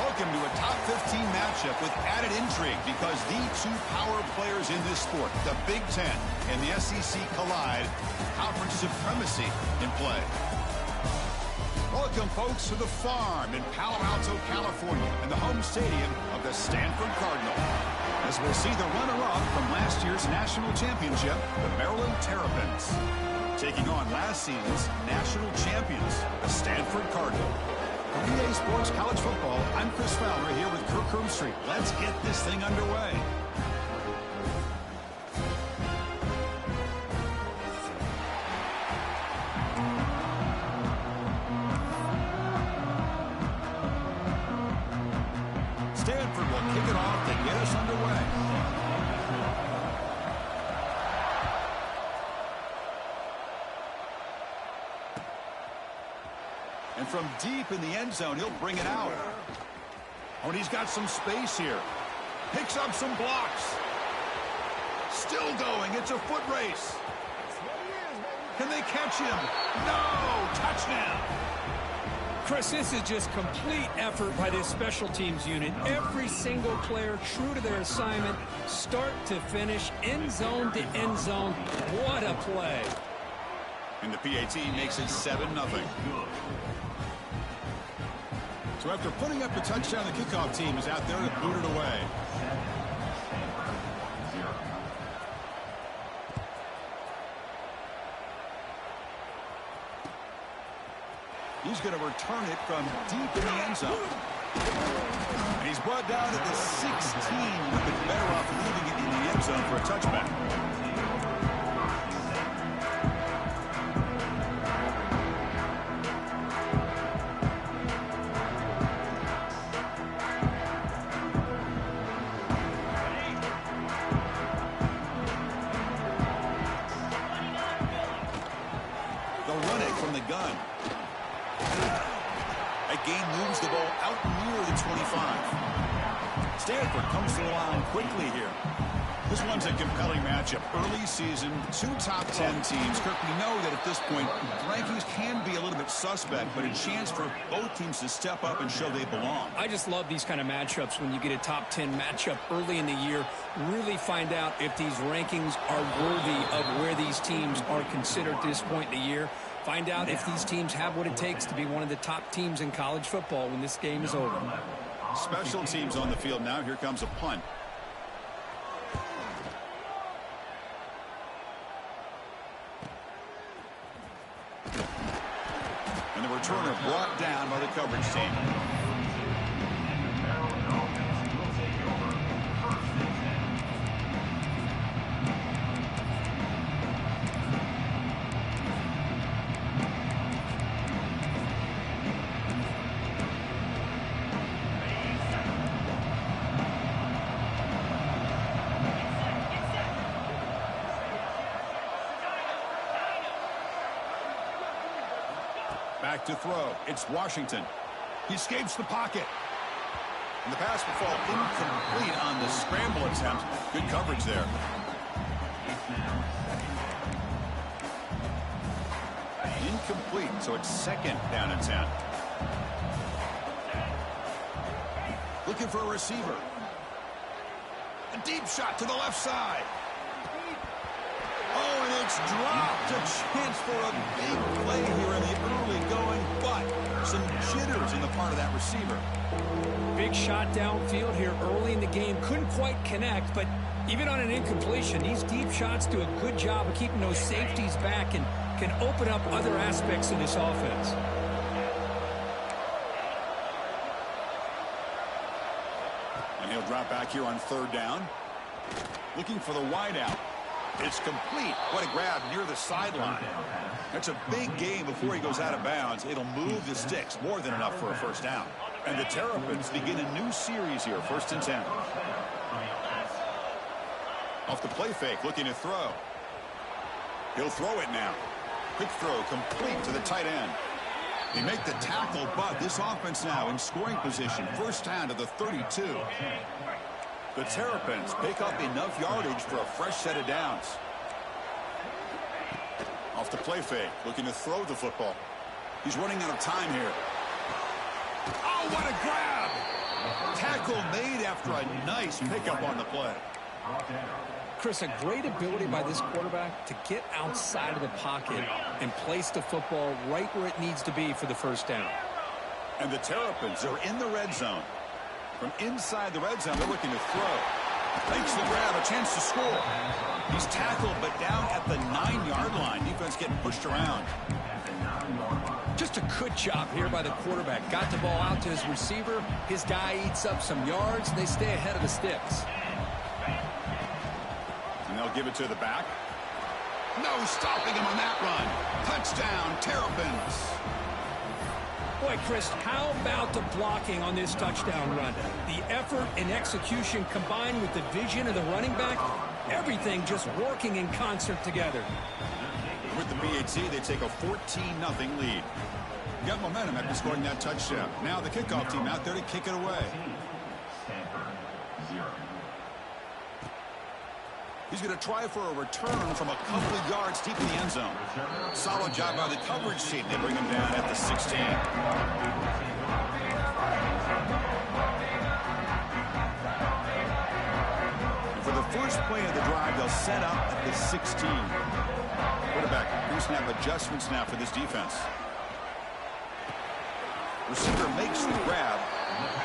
Welcome to a top 15 matchup with added intrigue because the two power players in this sport, the Big Ten and the SEC, collide. Conference supremacy in play. Welcome, folks, to the Farm in Palo Alto, California, and the home stadium of the Stanford Cardinal. As we'll see the runner-up from last year's national championship, the Maryland Terrapins, taking on last season's national champions, the Stanford Cardinal. For EA Sports College Football, I'm Chris Fowler here with Kirk Herbstreit. Let's get this thing underway. Stanford will kick it off to get us underway. And from deep in the end zone, he'll bring it out. Oh, and he's got some space here. Picks up some blocks. Still going. It's a foot race. Can they catch him? No! Touchdown! Chris, this is just complete effort by this special teams unit. Every single player true to their assignment, start to finish, end zone to end zone. What a play. And the PAT makes it 7-0. So after putting up the touchdown, the kickoff team is out there to boot it away. He's going to return it from deep in the end zone. And he's brought down at the 16. Would have been better off leaving it in the end zone for a touchback. From the gun. Again moves the ball out near the 25. Stanford comes to the line quickly here. This one's a compelling matchup. Early season, two top 10 teams. Kirk, we know that at this point, rankings can be a little bit suspect, but a chance for both teams to step up and show they belong. I just love these kind of matchups when you get a top 10 matchup early in the year. Really find out if these rankings are worthy of where these teams are considered at this point in the year. Find out if these teams have what it takes to be one of the top teams in college football when this game is over. Special teams on the field now. Here comes a punt. And the returner brought down by the coverage team. Back to throw. It's Washington. He escapes the pocket. And the pass will fall incomplete on the scramble attempt. Good coverage there. Incomplete, so it's second down and 10. Looking for a receiver. A deep shot to the left side. Oh, and it's dropped. A chance for a big play here in the early going, but some jitters in the part of that receiver. Big shot downfield here early in the game. Couldn't quite connect, but even on an incompletion, these deep shots do a good job of keeping those safeties back and can open up other aspects of this offense. And he'll drop back here on third down. Looking for the wideout. It's complete. What a grab near the sideline. That's a big game before he goes out of bounds. It'll move the sticks. More than enough for a first down. And the Terrapins begin a new series here. 1st and 10. Off the play fake. Looking to throw. He'll throw it now. Quick throw complete to the tight end. They make the tackle, but this offense now in scoring position. First down to the 32. The Terrapins pick up enough yardage for a fresh set of downs. Off the play fake, looking to throw the football. He's running out of time here. Oh, what a grab! Tackle made after a nice pickup on the play. Chris, a great ability by this quarterback to get outside of the pocket and place the football right where it needs to be for the first down. And the Terrapins are in the red zone. From inside the red zone, they're looking to throw. Makes the grab, a chance to score. He's tackled, but down at the 9-yard line. Defense getting pushed around. Just a good job here by the quarterback. Got the ball out to his receiver. His guy eats up some yards. They stay ahead of the sticks. And they'll give it to the back. No stopping him on that run. Touchdown, Terrapins. Boy, Chris, how about the blocking on this touchdown run? The effort and execution combined with the vision of the running back, everything just working in concert together. With the BHC, they take a 14-0 lead. Got momentum after scoring that touchdown. Now the kickoff team out there to kick it away. He's going to try for a return from a couple of yards deep in the end zone. Solid job by the coverage team. They bring him down at the 16. And for the first play of the drive, they'll set up at the 16. Quarterback pre-snap adjustments now for this defense. Receiver makes the grab.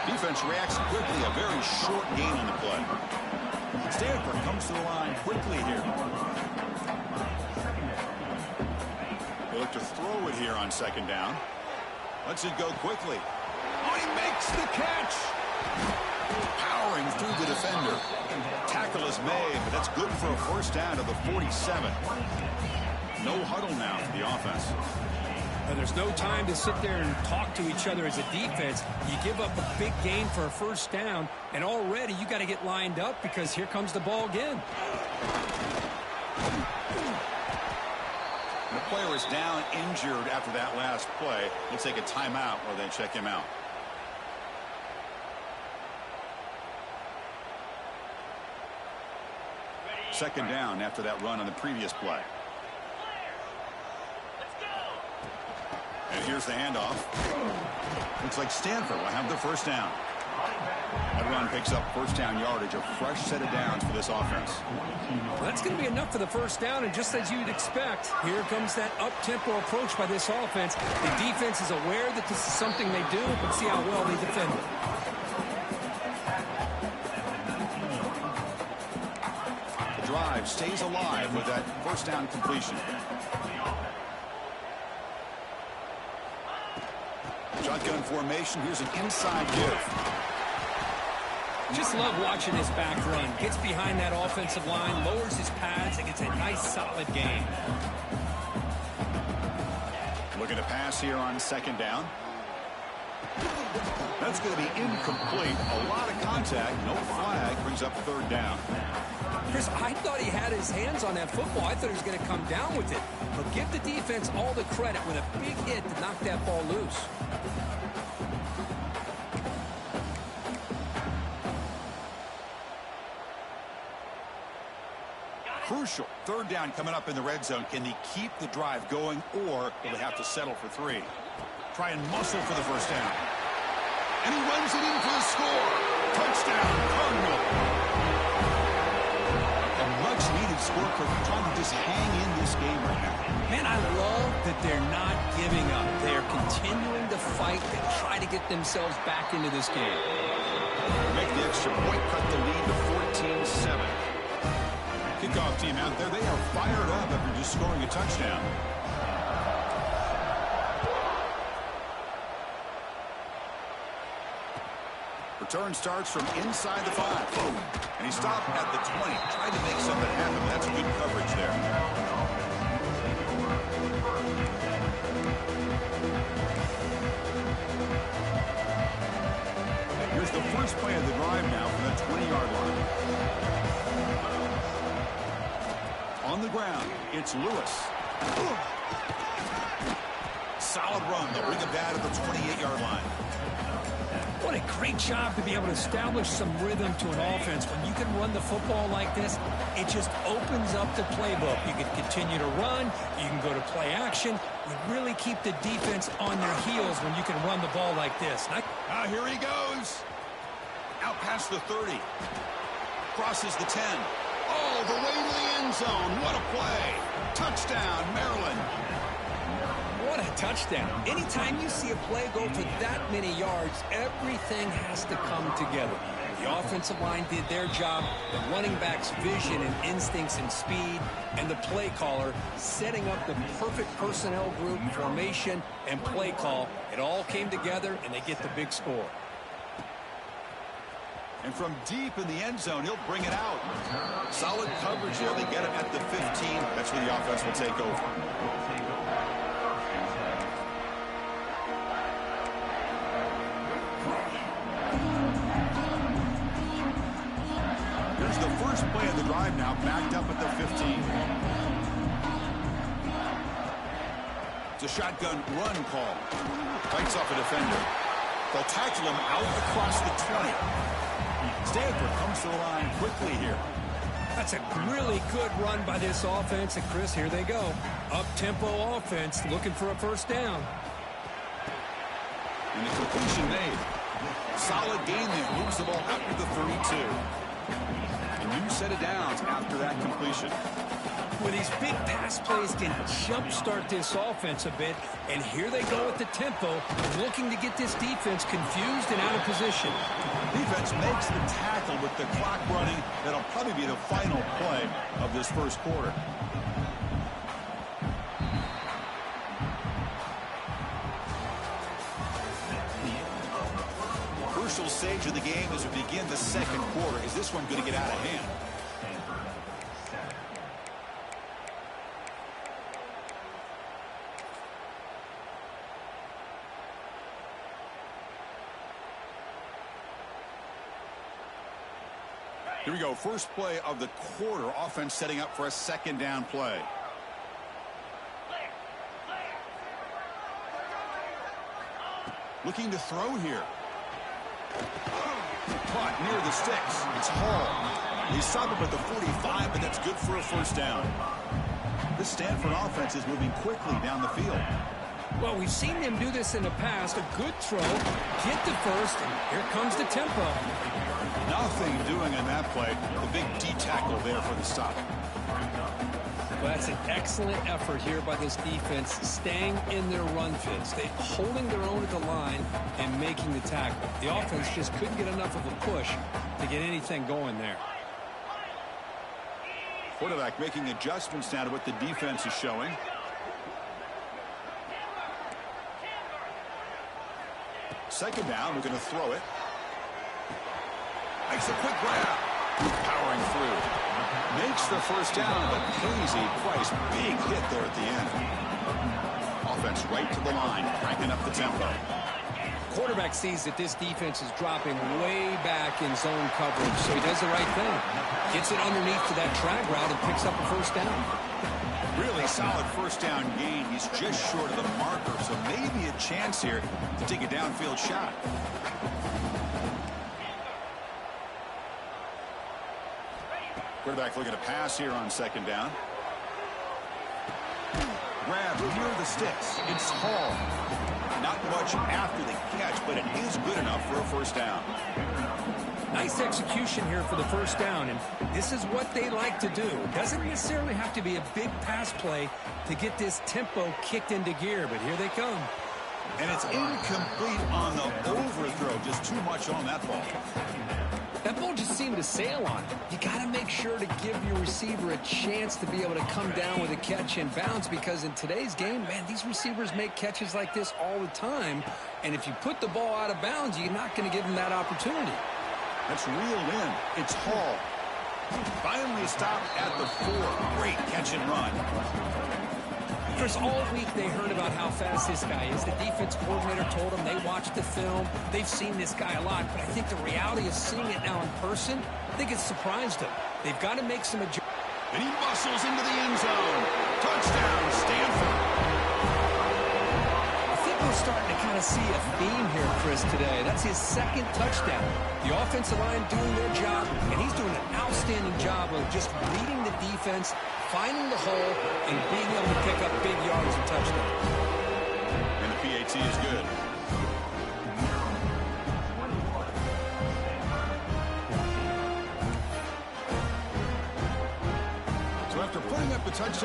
Defense reacts quickly. A very short gain on the play. Stanford comes to the line quickly here. They look to throw it here on second down. Lets it go quickly. Oh, he makes the catch. Powering through the defender. Tackle is made, but that's good for a first down to the 47. No huddle now for the offense. And there's no time to sit there and talk to each other as a defense. You give up a big gain for a first down, and already you got to get lined up because here comes the ball again. The player is down injured after that last play. We'll take a timeout while they check him out. Second down after that run on the previous play. And here's the handoff. Looks like Stanford will have the first down. That run picks up first down yardage, a fresh set of downs for this offense. Well, that's going to be enough for the first down, and just as you'd expect, here comes that up-tempo approach by this offense. The defense is aware that this is something they do, but see how well they defend it. The drive stays alive with that first down completion. Shotgun formation. Here's an inside give. Just love watching his back run. Gets behind that offensive line, lowers his pads, and gets a nice solid gain. Looking to pass here on second down. That's going to be incomplete. A lot of contact. No flag. Brings up third down. Chris, I thought he had his hands on that football. I thought he was going to come down with it. But give the defense all the credit with a big hit to knock that ball loose. Crucial. Third down coming up in the red zone. Can they keep the drive going, or will they have to settle for 3? Try and muscle for the first down. And he runs it in for the score. Touchdown, Cardinal. A much-needed score for trying to just hang in this game right now. Man, I love that they're not giving up. They're continuing to fight and try to get themselves back into this game. Make the extra point, cut the lead to 14-7. Kickoff team out there, they are fired up after just scoring a touchdown. Return starts from inside the 5. And he stopped at the 20. Tried to make something happen, but that's good coverage there. And here's the first play of the drive now from the 20-yard line. On the ground, it's Lewis. Solid run. They'll bring him down at the 28-yard line. What a great job to be able to establish some rhythm to an offense. When you can run the football like this, it just opens up the playbook. You can continue to run. You can go to play action. You really keep the defense on their heels when you can run the ball like this. Here he goes. Out past the 30. Crosses the 10. Oh, the way to the end zone. What a play. Touchdown, Maryland. What a touchdown. Anytime you see a play go for that many yards, everything has to come together. The offensive line did their job, the running back's vision and instincts and speed, and the play caller setting up the perfect personnel group, formation, and play call. It all came together, and they get the big score. And from deep in the end zone, he'll bring it out. Solid coverage there. They get him at the 15. That's where the offense will take over. Here's the first play of the drive now, backed up at the 15. It's a shotgun run call. Fights off a defender. They'll tackle him out across the 20. Stanford comes to the line quickly here. That's a really good run by this offense. And, Chris, here they go. Up-tempo offense looking for a first down. And the completion made. Solid gain there. Moves the ball out to the 32. A new set of downs after that completion. Well, these big pass plays can jumpstart this offense a bit, and here they go at the tempo, looking to get this defense confused and out of position. Defense makes the tackle with the clock running. That'll probably be the final play of this first quarter. Crucial stage of the game as we begin the second quarter. Is this one going to get out of hand? Here we go. First play of the quarter. Offense setting up for a second down play. Looking to throw here. Caught near the sticks. It's Hall. He stopped him at the 45, but that's good for a first down. This Stanford offense is moving quickly down the field. Well, we've seen them do this in the past. A good throw, get the first, and here comes the tempo. Nothing doing in that play. The big D tackle there for the stop. Well, that's an excellent effort here by this defense, staying in their run fits. They holding their own at the line and making the tackle. The offense just couldn't get enough of a push to get anything going there. Quarterback making adjustments now to what the defense is showing. Second down, we're going to throw it. Makes a quick grab. Powering through. Makes the first down, but pays a price. Big hit there at the end. Offense right to the line, cranking up the tempo. Quarterback sees that this defense is dropping way back in zone coverage, so he does the right thing. Gets it underneath to that drag route and picks up a first down. Really solid first down gain. He's just short of the marker, so maybe a chance here to take a downfield shot. Quarterback looking to pass here on second down. Grab near the sticks. It's Hall. Not much after the catch, but it is good enough for a first down. Nice execution here for the first down, and this is what they like to do. It doesn't necessarily have to be a big pass play to get this tempo kicked into gear, but here they come. And it's incomplete on the overthrow. Just too much on that ball. That ball just seemed to sail on it. You got to make sure to give your receiver a chance to be able to come down with a catch and bounce, because in today's game, man, these receivers make catches like this all the time. And if you put the ball out of bounds, you're not going to give them that opportunity. That's reeled in. It's Hall. Finally stopped at the 4. Great catch and run. Chris, all week they heard about how fast this guy is. The defense coordinator told them they watched the film. They've seen this guy a lot, but I think the reality of seeing it now in person, I think it's surprised them. They've got to make some adjustments. And he muscles into the end zone. Touchdown, Stanford. I think we're starting to kind of see a theme here, Chris, today. That's his second touchdown. The offensive line doing their job, and he's doing an outstanding job of just leading the defense, finding the hole, and being able to pick up big yards and touchdowns. And the PAT is good.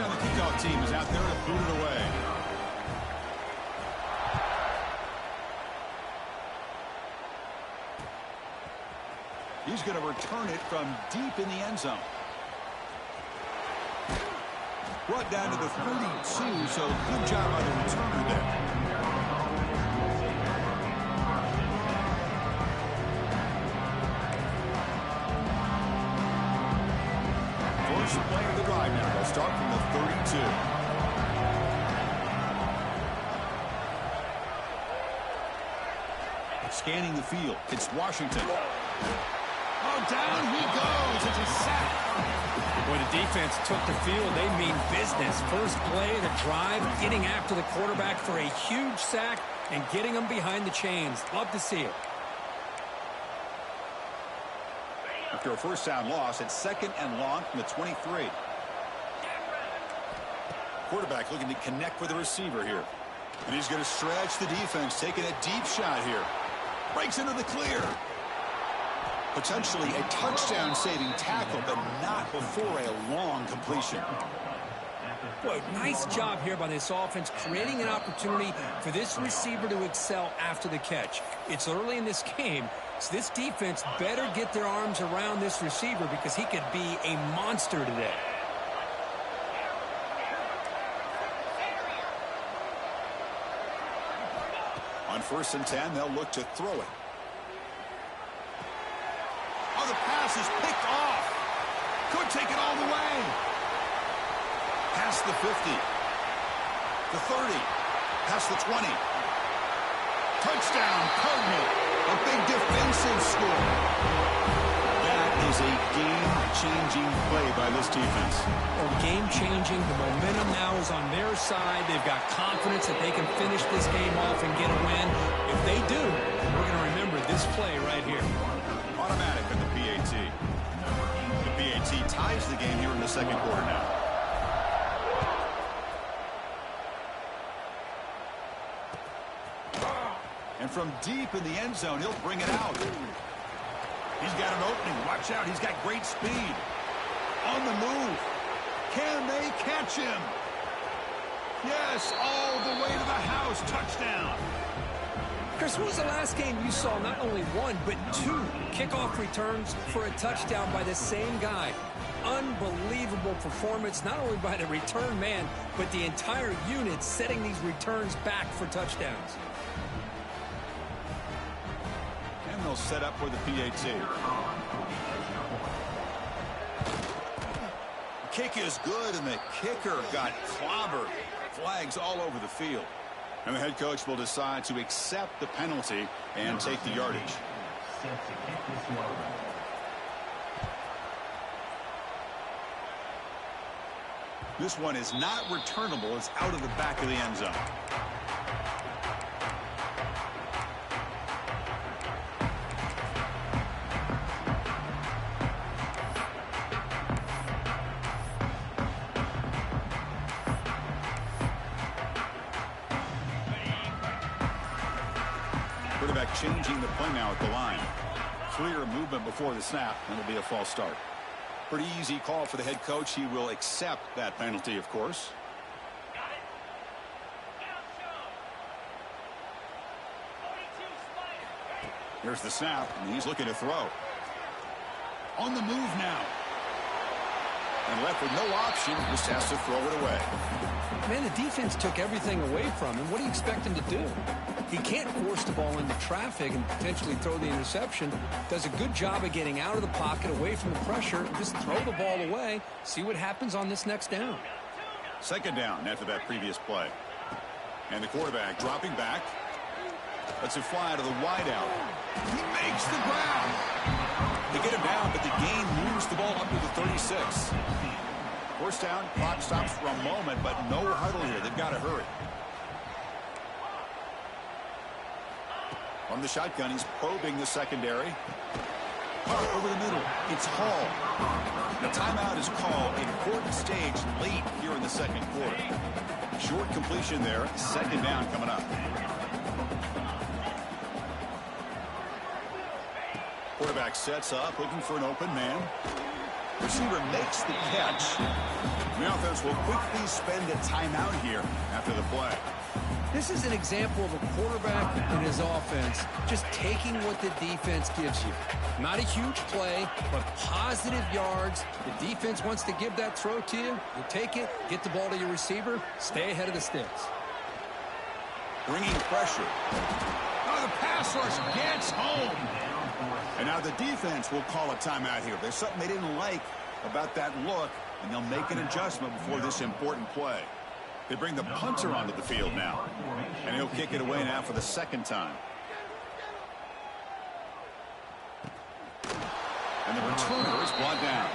Touchdown, the kickoff team is out there to boot it away. He's going to return it from deep in the end zone. Brought down to the 32, so good job by the returner there. First play of the drive now. They'll start from the 32. Scanning the field. It's Washington. Oh, down he goes. It's a sack. Boy, the defense took the field. They mean business. First play of the drive, getting after the quarterback for a huge sack and getting him behind the chains. Love to see it. After a first down loss, it's 2nd and long from the 23. Quarterback looking to connect with the receiver here. And he's going to stretch the defense, taking a deep shot here. Breaks into the clear. Potentially a touchdown-saving tackle, but not before a long completion. Boy, nice job here by this offense, creating an opportunity for this receiver to excel after the catch. It's early in this game, so this defense better get their arms around this receiver because he could be a monster today. On 1st and 10, they'll look to throw it. Oh, the pass is picked off. Could take it all the way. Past the 50. The 30. Past the 20. Touchdown, Cardinal. A big defensive score. That is a game-changing play by this defense. Well, game-changing. The momentum now is on their side. They've got confidence that they can finish this game off and get a win. If they do, we're going to remember this play right here. Automatic on the PAT. The PAT ties the game here in the 2nd quarter now. And from deep in the end zone, he'll bring it out. He's got an opening. Watch out. He's got great speed. On the move. Can they catch him? Yes, all the way to the house. Touchdown. Chris, when was the last game you saw not only one, but 2 kickoff returns for a touchdown by the same guy? Unbelievable performance, not only by the return man, but the entire unit setting these returns back for touchdowns. And they'll set up for the PAT. The kick is good, and the kicker got clobbered. Flags all over the field. And the head coach will decide to accept the penalty and take the yardage. This one is not returnable. It's out of the back of the end zone. Quarterback changing the play now at the line. Clear movement before the snap, and it'll be a false start. Pretty easy call for the head coach. He will accept that penalty, of course. Here's the snap, and he's looking to throw. On the move now. And left with no option, just has to throw it away. Man, the defense took everything away from him. What do you expect him to do? He can't force the ball into traffic and potentially throw the interception. Does a good job of getting out of the pocket, away from the pressure, just throw the ball away, see what happens on this next down. 2nd down after that previous play. And the quarterback dropping back. Lets it fly to the wideout. He makes the grab. They get him down, but the gain moves the ball up to the 36. First down, clock stops for a moment, but no huddle here. They've got to hurry. On the shotgun, he's probing the secondary. Over the middle, it's Hall. The timeout is called. Important stage late here in the 2nd quarter. Short completion there. 2nd down coming up. Quarterback sets up, looking for an open man. Receiver makes the catch. The offense will quickly spend a timeout here after the play. This is an example of a quarterback and his offense just taking what the defense gives you. Not a huge play, but positive yards. The defense wants to give that throw to you. You take it, get the ball to your receiver, stay ahead of the sticks. Bringing pressure. Oh, the pass rush gets home. And now the defense will call a timeout here. There's something they didn't like about that look, and they'll make an adjustment before this important play. They bring the punter onto the field now, and he'll kick it away now for the second time. And the returner is brought down.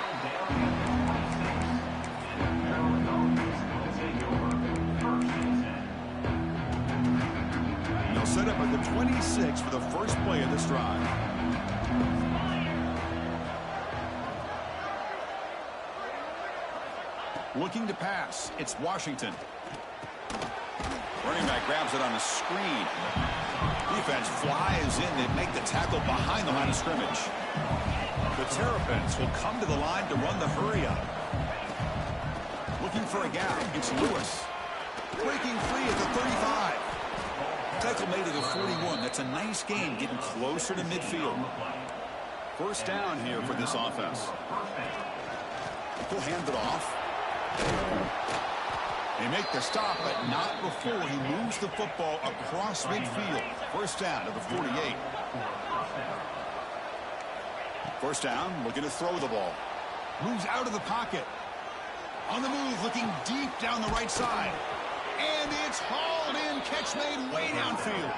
And they'll set up at the 26 for the first play of this drive. Looking to pass. It's Washington. Running back grabs it on a screen. Defense flies in. They make the tackle behind the line of scrimmage. The Terrapins will come to the line to run the hurry up. Looking for a gap. It's Lewis. Breaking free at the 35. Tackle made at the 41. That's a nice gain, getting closer to midfield. First down here for this offense. He'll hand it off. They make the stop, but not before he moves the football across midfield. First down to the 48. First down, looking to throw the ball. Moves out of the pocket. On the move, looking deep down the right side. And it's hauled in. Catch made way downfield.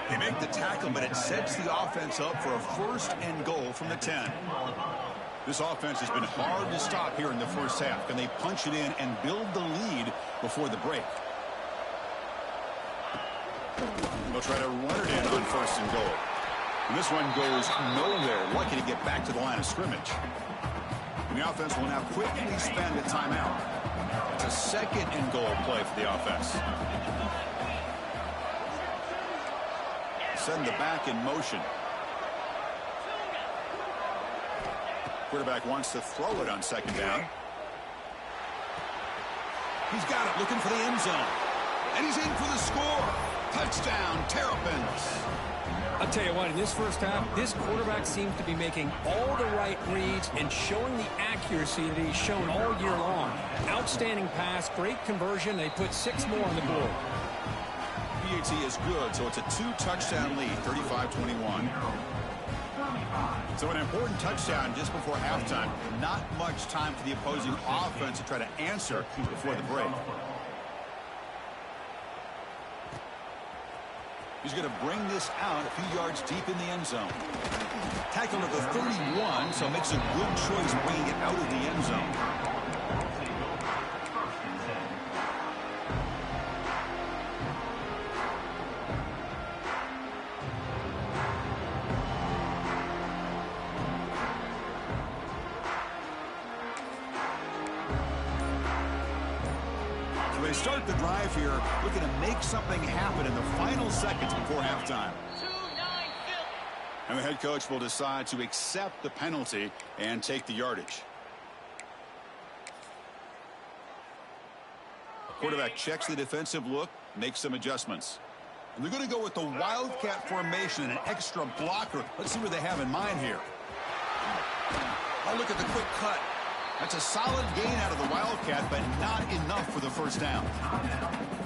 They make the tackle, but it sets the offense up for a first and goal from the 10. This offense has been hard to stop here in the first half. Can they punch it in and build the lead before the break? They'll try to run it in on first and goal. And this one goes nowhere. Lucky to get back to the line of scrimmage. And the offense will now quickly spend a timeout. It's a second and goal play for the offense. Send the back in motion. Quarterback wants to throw it on second down. He's got it, looking for the end zone. And he's in for the score. Touchdown, Terrapins. I'll tell you what, in this first half, this quarterback seems to be making all the right reads and showing the accuracy that he's shown all year long. Outstanding pass, great conversion. They put 6 more on the board. PAT is good, so it's a 2-touchdown lead, 35-21. So an important touchdown just before halftime. Not much time for the opposing offense to try to answer before the break. He's going to bring this out a few yards deep in the end zone. Tackled at the 31, so makes a good choice bringing it out of the end zone. They start the drive here, looking to make something happen in the final seconds before halftime. And the head coach will decide to accept the penalty and take the yardage. Quarterback checks the defensive look, makes some adjustments. And they're going to go with the Wildcat formation and an extra blocker. Let's see what they have in mind here. Oh, look at the quick cut. That's a solid gain out of the Wildcat, but not enough for the first down.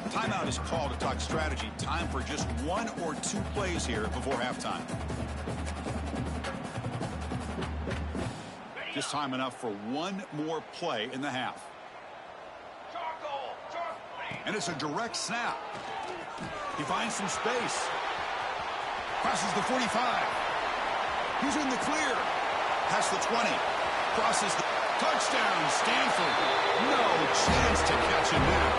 Timeout is called to talk strategy. Time for just 1 or 2 plays here before halftime. Just time enough for 1 more play in the half. And it's a direct snap. He finds some space. Crosses the 45. He's in the clear. Past the 20. Crosses the... Touchdown, Stanford. No chance to catch him now.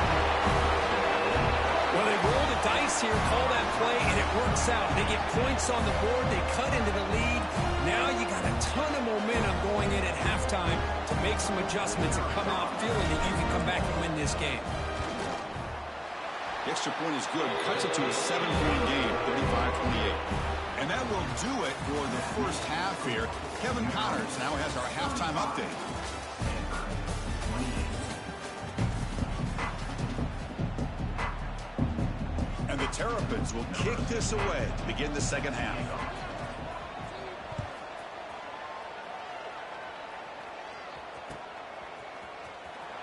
Well, they roll the dice here, call that play, and it works out. They get points on the board. They cut into the lead. Now you got a ton of momentum going in at halftime to make some adjustments and come out feeling that you can come back and win this game. The extra point is good. Cuts it to a 7-point game, 35-28. And that will do it for the first half here. Kevin Connors now has our halftime update. And the Terrapins will kick this away to begin the second half.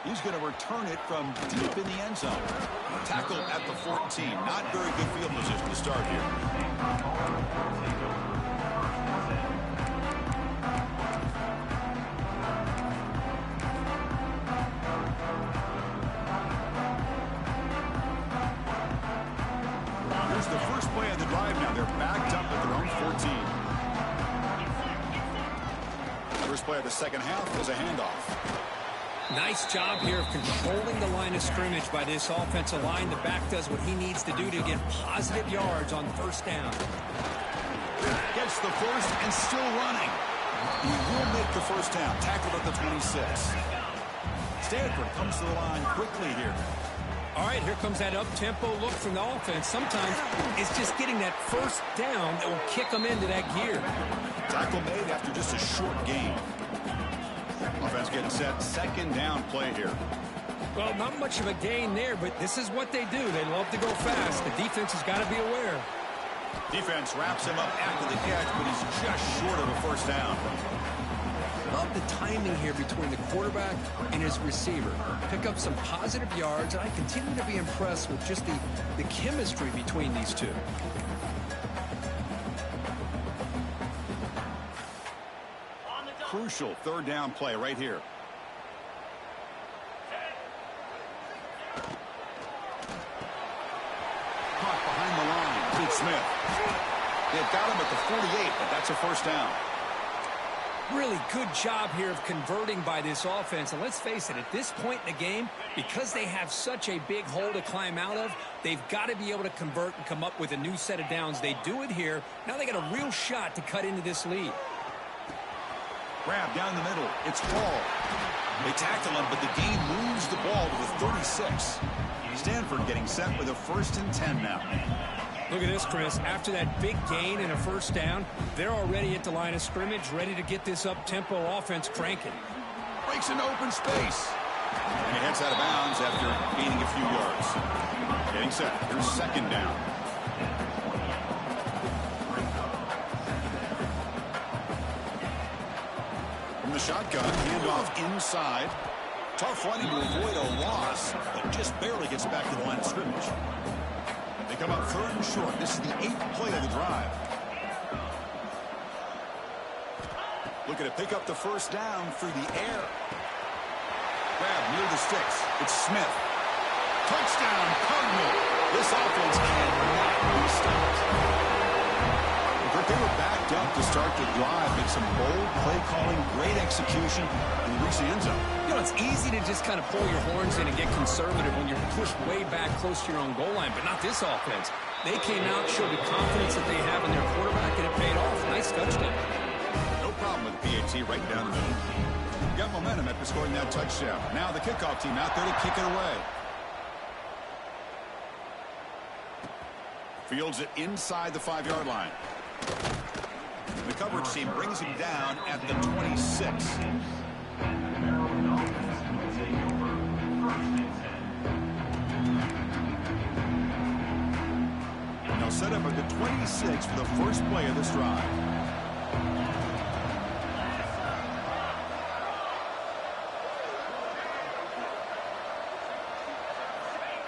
He's going to return it from deep in the end zone. Tackle at the 14. Not very good field position to start here. Here's the first play of the drive now. They're backed up at their own 14. First play of the second half is a handoff. Nice job here of controlling the line of scrimmage by this offensive line. The back does what he needs to do to get positive yards on first down. Gets the first and still running. He will make the first down. Tackled at the 26. Stanford comes to the line quickly here. All right, here comes that up-tempo look from the offense. Sometimes it's just getting that first down that will kick them into that gear. Tackle made after just a short gain. Offense getting set. Second down play here. Well, not much of a gain there, but this is what they do. They love to go fast. The defense has got to be aware. Defense wraps him up after the catch, but he's just short of a first down. Love the timing here between the quarterback and his receiver. Pick up some positive yards, and I continue to be impressed with just the chemistry between these two. Crucial third down play right here. Caught behind the line. Pete Smith. They've got him at the 48, but that's a first down. Really good job here of converting by this offense. And let's face it, at this point in the game, because they have such a big hole to climb out of, they've got to be able to convert and come up with a new set of downs. They do it here. Now they got a real shot to cut into this lead. Grab down the middle. It's Hall. They tackle him, but the game moves the ball to the 36. Stanford getting set with a 1st and 10 now. Look at this, Chris. After that big gain and a first down, they're already at the line of scrimmage, ready to get this up-tempo offense cranking. Breaks into open space. And he heads out of bounds after gaining a few yards. Getting set. Here's second down. The shotgun, handoff inside. Tough running to avoid a loss, but just barely gets back to the line of scrimmage. They come up 3rd and short. This is the 8th play of the drive. Looking to pick up the first down through the air. Grab near the sticks. It's Smith. Touchdown, Cardinal. This offense cannot be stopped. They were backed up to start the drive, but some bold play calling, great execution, and reach the end zone. You know, it's easy to just kind of pull your horns in and get conservative when you're pushed way back close to your own goal line, but not this offense. They came out, showed the confidence that they have in their quarterback, and it paid off. Nice touchdown. No problem with the PAT right down the middle. Got momentum after scoring that touchdown. Now the kickoff team out there to kick it away. Fields it inside the 5-yard line. The coverage team brings him down at the 26. Now set up at the 26 for the first play of this drive.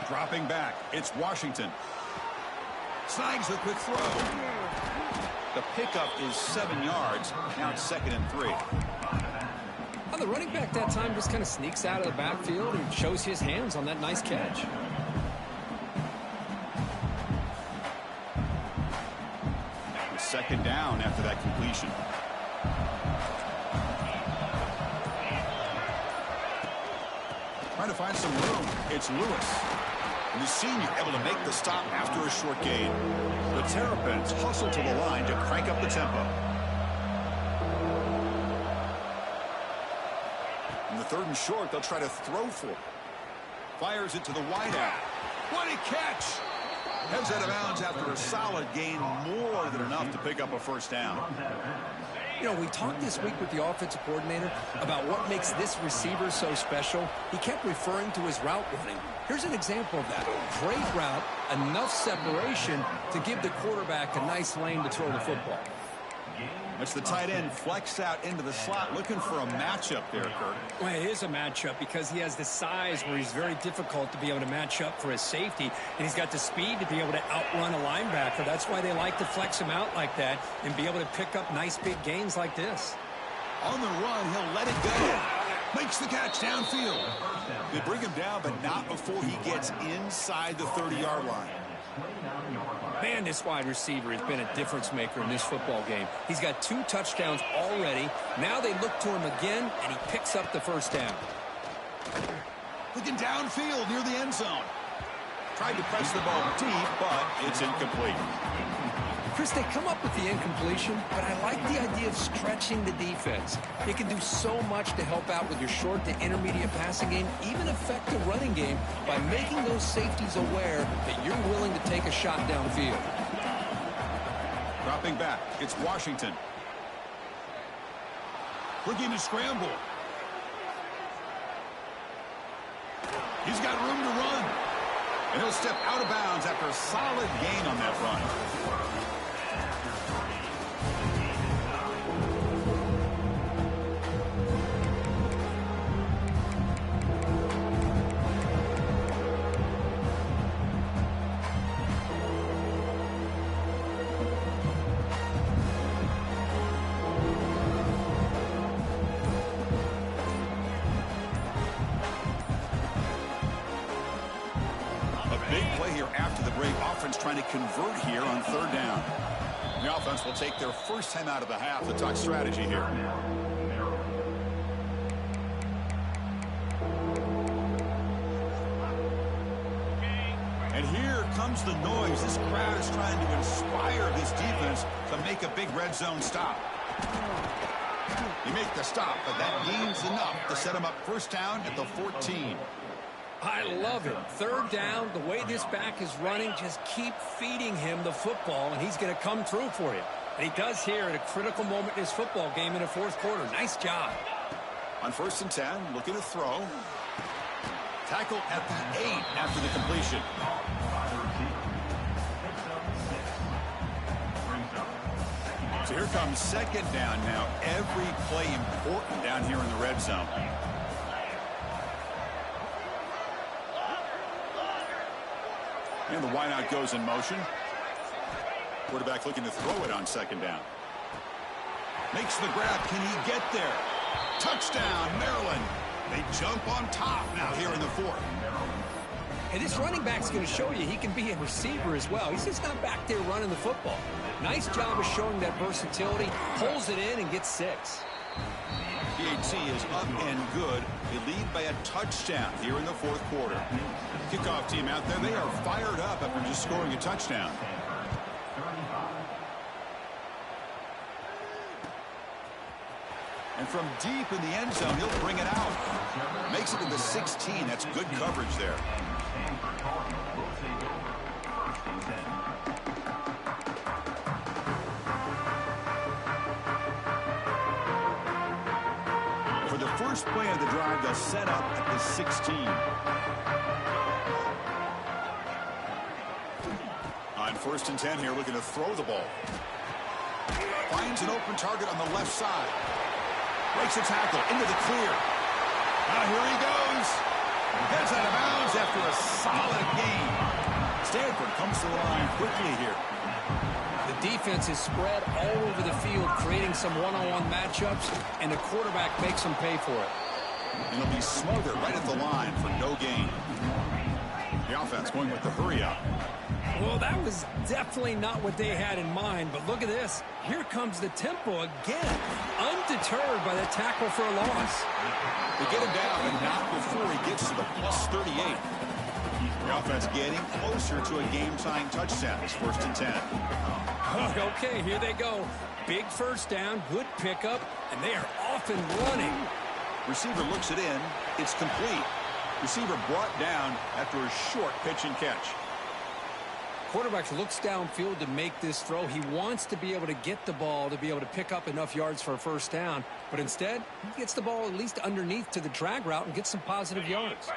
Dropping back, it's Washington. Snags the quick throw. The pickup is 7 yards. Now it's 2nd and 3. Well, the running back that time just kind of sneaks out of the backfield and shows his hands on that nice catch. Second down after that completion. Trying to find some room. It's Lewis. And the senior able to make the stop after a short gain. The Terrapins hustle to the line to crank up the tempo. In the 3rd and short, they'll try to throw for it. Fires it to the wideout. What a catch! Heads out of bounds after a solid gain, more than enough to pick up a first down. You know, we talked this week with the offensive coordinator about what makes this receiver so special. He kept referring to his route running. Here's an example of that. Great route, enough separation to give the quarterback a nice lane to throw the football. It's the tight end flexed out into the slot, looking for a matchup there, Kirk. Well, it is a matchup because he has the size where he's very difficult to be able to match up for his safety, and he's got the speed to be able to outrun a linebacker. That's why they like to flex him out like that and be able to pick up nice big gains like this. On the run, he'll let it go. Makes the catch downfield. They bring him down, but not before he gets inside the 30-yard line. Man, this wide receiver has been a difference maker in this football game. He's got 2 touchdowns already. Now they look to him again, and he picks up the first down. Looking downfield near the end zone. Tried to press the ball deep, but it's incomplete. Chris, they come up with the incompletion, but I like the idea of stretching the defense. You can do so much to help out with your short to intermediate passing game, even affect the running game by making those safeties aware that you're willing to take a shot downfield. Dropping back, it's Washington. Looking to scramble. He's got room to run. And he'll step out of bounds after a solid gain on that run. Trying to convert here on third down. The offense will take their first time out of the half to talk strategy here. And here comes the noise. This crowd is trying to inspire this defense to make a big red zone stop. They make the stop, but that gains enough to set him up first down at the 14. I love it. Third down, the way this back is running, just keep feeding him the football, and he's going to come through for you. And he does here at a critical moment in his football game in the fourth quarter. Nice job. On 1st and 10, looking to throw. Tackle at the 8 after the completion. So here comes second down now. Every play important down here in the red zone. And the wideout goes in motion. Quarterback looking to throw it on second down. Makes the grab. Can he get there? Touchdown, Maryland. They jump on top now here in the fourth. And this running back's going to show you he can be a receiver as well. He's just not back there running the football. Nice job of showing that versatility. Pulls it in and gets 6. PHC is up and good. They lead by a touchdown here in the fourth quarter. Kickoff team out there, they are fired up after just scoring a touchdown. And from deep in the end zone, he'll bring it out. Makes it to the 16. That's good coverage there. For the first play of the drive, they'll set up at the 16. On 1st and 10 here, looking to throw the ball. Finds an open target on the left side. Breaks a tackle into the clear. Now here he goes. Heads out of bounds after a solid gain. Stanford comes to the line quickly here. The defense is spread all over the field, creating some one-on-one matchups, and the quarterback makes them pay for it. And he'll be smothered right at the line for no gain. The offense going with the hurry-up. Well, that was definitely not what they had in mind, but look at this. Here comes the tempo again, undeterred by the tackle for a loss. They get him down, but not before he gets to the plus 38. The offense getting closer to a game-tying touchdown. It's 1st and 10. Okay, here they go. Big first down, good pickup, and they are off and running. Receiver looks it in. It's complete. Receiver brought down after a short pitch and catch. Quarterback looks downfield to make this throw. He wants to be able to get the ball to be able to pick up enough yards for a first down. But instead, he gets the ball at least underneath to the drag route and gets some positive yards.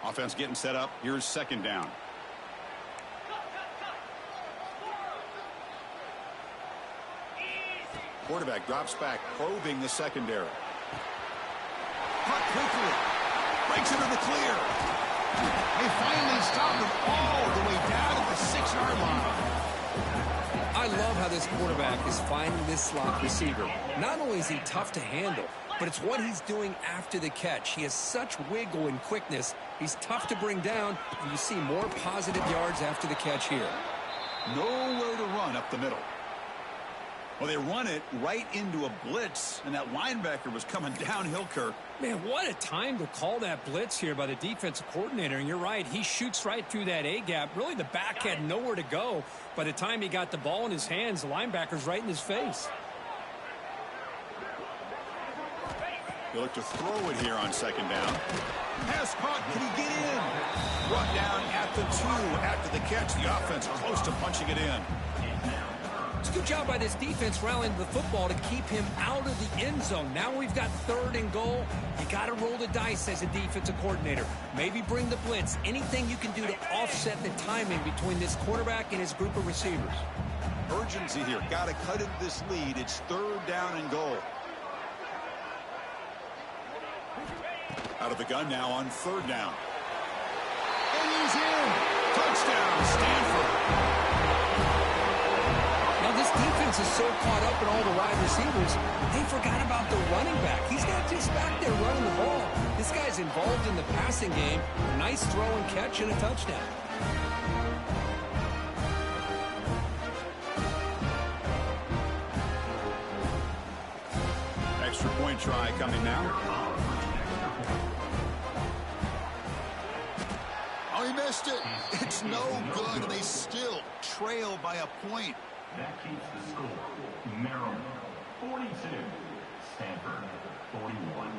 Offense getting set up. Here's second down. Quarterback drops back, probing the secondary. Caught quickly. Breaks into the clear. They finally stop him all the way down at the 6-yard line. I love how this quarterback is finding this slot receiver. Not only is he tough to handle, but it's what he's doing after the catch. He has such wiggle and quickness. He's tough to bring down, and you see more positive yards after the catch here. Nowhere to run up the middle. Well, they run it right into a blitz, and that linebacker was coming downhill, Kirk. Man, what a time to call that blitz here by the defensive coordinator. And you're right, he shoots right through that A-gap. Really, the back had nowhere to go. By the time he got the ball in his hands, the linebacker's right in his face. They look to throw it here on second down. Pass caught. Can he get in? Brought down at the 2 after the catch. The offense close to punching it in. It's a good job by this defense rallying the football to keep him out of the end zone. Now we've got 3rd and goal. You got to roll the dice as a defensive coordinator. Maybe bring the blitz. Anything you can do to offset the timing between this quarterback and his group of receivers. Urgency here. Got to cut into this lead. It's 3rd down and goal. Out of the gun now on 3rd down. And he's in. Touchdown, Stanford. Now, this defense is so caught up in all the wide receivers, they forgot about the running back. He's not just back there running the ball. This guy's involved in the passing game. Nice throw and catch and a touchdown. Extra point try coming now. Oh, he missed it. It's no good, and they still trail by a point. That keeps the score. Maryland 42, Stanford 41.